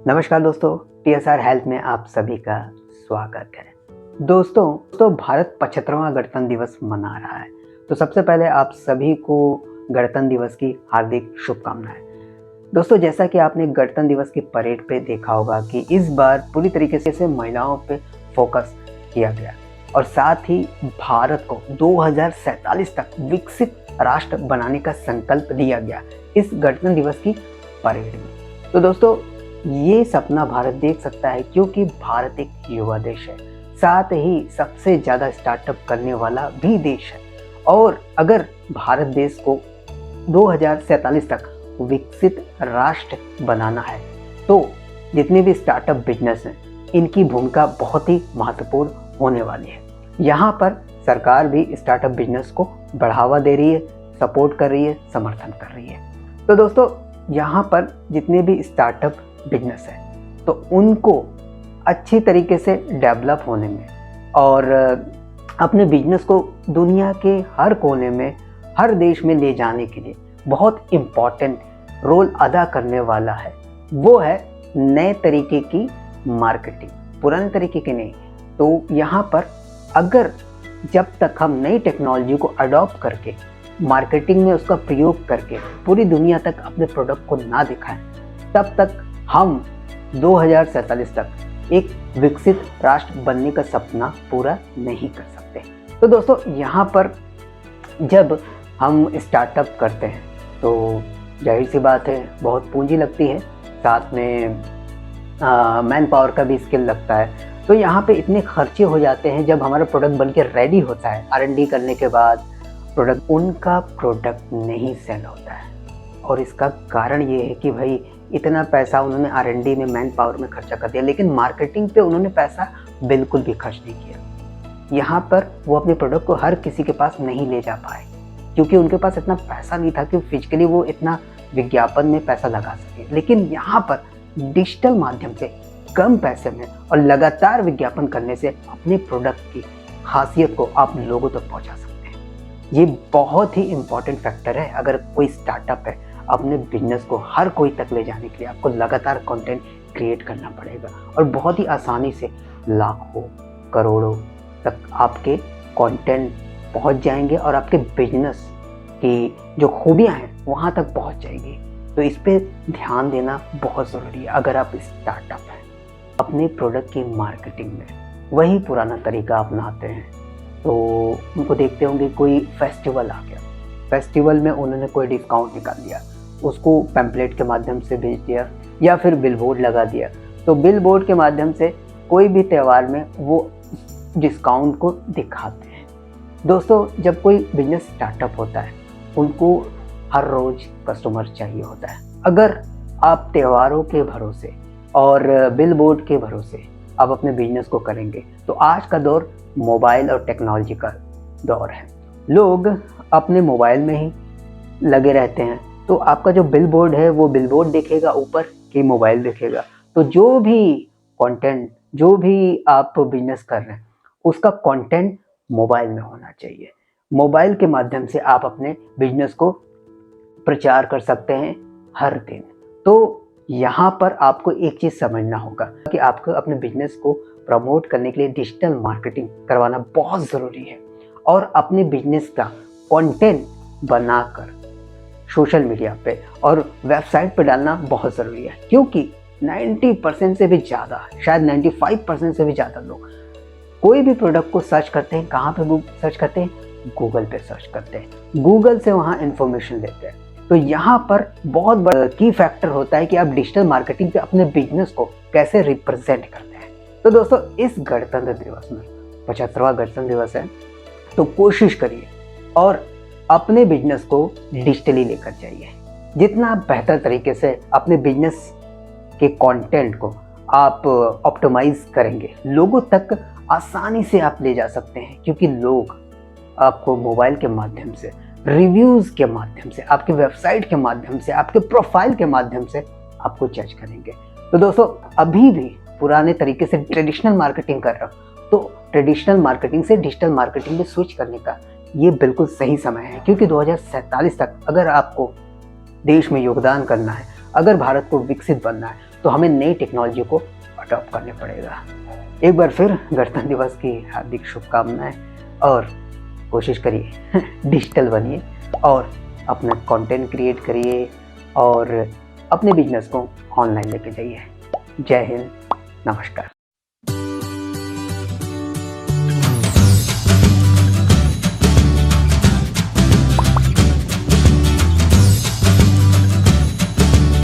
नमस्कार दोस्तों, TSR health में आप सभी का स्वागत है। दोस्तों भारत 75वां गणतंत्र दिवस मना रहा है, तो सबसे पहले आप सभी को गणतंत्र दिवस की हार्दिक शुभकामनाएं। दोस्तों, जैसा कि आपने गणतंत्र दिवस की परेड पे देखा होगा कि इस बार पूरी तरीके से महिलाओं पे फोकस किया गया और साथ ही भारत को 2047 तक विकसित राष्ट्र बनाने का संकल्प दिया गया इस गणतंत्र दिवस की परेड में। तो दोस्तों, ये सपना भारत देख सकता है क्योंकि भारत एक युवा देश है, साथ ही सबसे ज़्यादा स्टार्टअप करने वाला भी देश है। और अगर भारत देश को 2047 तक विकसित राष्ट्र बनाना है तो जितने भी स्टार्टअप बिजनेस हैं इनकी भूमिका बहुत ही महत्वपूर्ण होने वाली है। यहाँ पर सरकार भी स्टार्टअप बिजनेस को बढ़ावा दे रही है, सपोर्ट कर रही है, समर्थन कर रही है। तो दोस्तों, यहाँ पर जितने भी स्टार्टअप बिजनेस है तो उनको अच्छी तरीके से डेवलप होने में और अपने बिजनेस को दुनिया के हर कोने में, हर देश में ले जाने के लिए बहुत इम्पॉर्टेंट रोल अदा करने वाला है वो है नए तरीके की मार्केटिंग, पुराने तरीके की नहीं। तो यहाँ पर अगर जब तक हम नई टेक्नोलॉजी को अडॉप्ट करके मार्केटिंग में उसका प्रयोग करके पूरी दुनिया तक अपने प्रोडक्ट को ना दिखाएं, तब तक हम 2047 तक एक विकसित राष्ट्र बनने का सपना पूरा नहीं कर सकते। तो दोस्तों, यहाँ पर जब हम स्टार्टअप करते हैं तो जाहिर सी बात है बहुत पूंजी लगती है, साथ में मैन पावर का भी स्किल लगता है। तो यहाँ पे इतने खर्चे हो जाते हैं जब हमारा प्रोडक्ट बनके रेडी होता है, R&D करने के बाद उनका प्रोडक्ट नहीं सेल होता है। और इसका कारण ये है कि भाई इतना पैसा उन्होंने R&D में, मैन पावर में खर्चा कर दिया, लेकिन मार्केटिंग पे उन्होंने पैसा बिल्कुल भी खर्च नहीं किया। यहाँ पर वो अपने प्रोडक्ट को हर किसी के पास नहीं ले जा पाए क्योंकि उनके पास इतना पैसा नहीं था कि फिजिकली वो इतना विज्ञापन में पैसा लगा सके। लेकिन यहाँ पर डिजिटल माध्यम से कम पैसे में और लगातार विज्ञापन करने से अपने प्रोडक्ट की खासियत को आप लोगों तक पहुँचा सकते हैं। ये बहुत ही इम्पॉर्टेंट फैक्टर है। अगर कोई स्टार्टअप है, अपने बिजनेस को हर कोई तक ले जाने के लिए आपको लगातार कंटेंट क्रिएट करना पड़ेगा और बहुत ही आसानी से लाखों करोड़ों तक आपके कंटेंट पहुंच जाएंगे और आपके बिजनेस की जो खूबियां हैं वहां तक पहुंच जाएगी। तो इस पे ध्यान देना बहुत ज़रूरी है। अगर आप स्टार्टअप हैं, अपने प्रोडक्ट की मार्केटिंग में वही पुराना तरीका अपनाते हैं तो उनको देखते होंगे कोई फेस्टिवल आ गया, फेस्टिवल में उन्होंने कोई डिस्काउंट निकाल दिया, उसको पैम्पलेट के माध्यम से भेज दिया या फिर बिलबोर्ड लगा दिया। तो बिलबोर्ड के माध्यम से कोई भी त्यौहार में वो डिस्काउंट को दिखाते हैं। दोस्तों, जब कोई बिजनेस स्टार्टअप होता है उनको हर रोज कस्टमर चाहिए होता है। अगर आप त्योहारों के भरोसे और बिलबोर्ड के भरोसे आप अपने बिजनेस को करेंगे तो आज का दौर मोबाइल और टेक्नोलॉजी का दौर है। लोग अपने मोबाइल में ही लगे रहते हैं, तो आपका जो बिलबोर्ड है वो बिलबोर्ड दिखेगा ऊपर कि मोबाइल दिखेगा। तो जो भी कंटेंट, जो भी आप बिजनेस कर रहे हैं उसका कंटेंट मोबाइल में होना चाहिए। मोबाइल के माध्यम से आप अपने बिजनेस को प्रचार कर सकते हैं हर दिन। तो यहाँ पर आपको एक चीज़ समझना होगा कि आपको अपने बिजनेस को प्रमोट करने के लिए डिजिटल मार्केटिंग करवाना बहुत ज़रूरी है और अपने बिजनेस का कंटेंट बनाकर सोशल मीडिया पे और वेबसाइट पे डालना बहुत ज़रूरी है। क्योंकि 90% से भी ज़्यादा, शायद 95% से भी ज़्यादा लोग कोई भी प्रोडक्ट को सर्च करते हैं, कहाँ पे सर्च करते हैं? गूगल पे सर्च करते हैं, गूगल से वहाँ इन्फॉर्मेशन लेते हैं। तो यहाँ पर बहुत बड़ा की फैक्टर होता है कि आप डिजिटल मार्केटिंग पे अपने बिजनेस को कैसे रिप्रेजेंट करते हैं। तो दोस्तों, इस गणतंत्र दिवस में 75वां गणतंत्र दिवस है, तो कोशिश करिए और अपने बिजनेस को डिजिटली लेकर जाइए। जितना बेहतर तरीके से अपने बिजनेस के कंटेंट को आप ऑप्टिमाइज करेंगे, लोगों तक आसानी से आप ले जा सकते हैं क्योंकि लोग आपको मोबाइल के माध्यम से, रिव्यूज़ के माध्यम से, आपके वेबसाइट के माध्यम से, आपके प्रोफाइल के माध्यम से आपको जज करेंगे। तो दोस्तों, अभी भी पुराने तरीके से ट्रेडिशनल मार्केटिंग कर रहे हो तो ट्रेडिशनल मार्केटिंग से डिजिटल मार्केटिंग में स्विच करने का ये बिल्कुल सही समय है। क्योंकि 2047 तक अगर आपको देश में योगदान करना है, अगर भारत को विकसित बनना है तो हमें नई टेक्नोलॉजी को अडॉप्ट करने पड़ेगा। एक बार फिर गणतंत्र दिवस की हार्दिक शुभकामनाएं और कोशिश करिए डिजिटल बनिए और अपना कंटेंट क्रिएट करिए और अपने बिजनेस को ऑनलाइन लेके जाइए। जय हिंद, नमस्कार।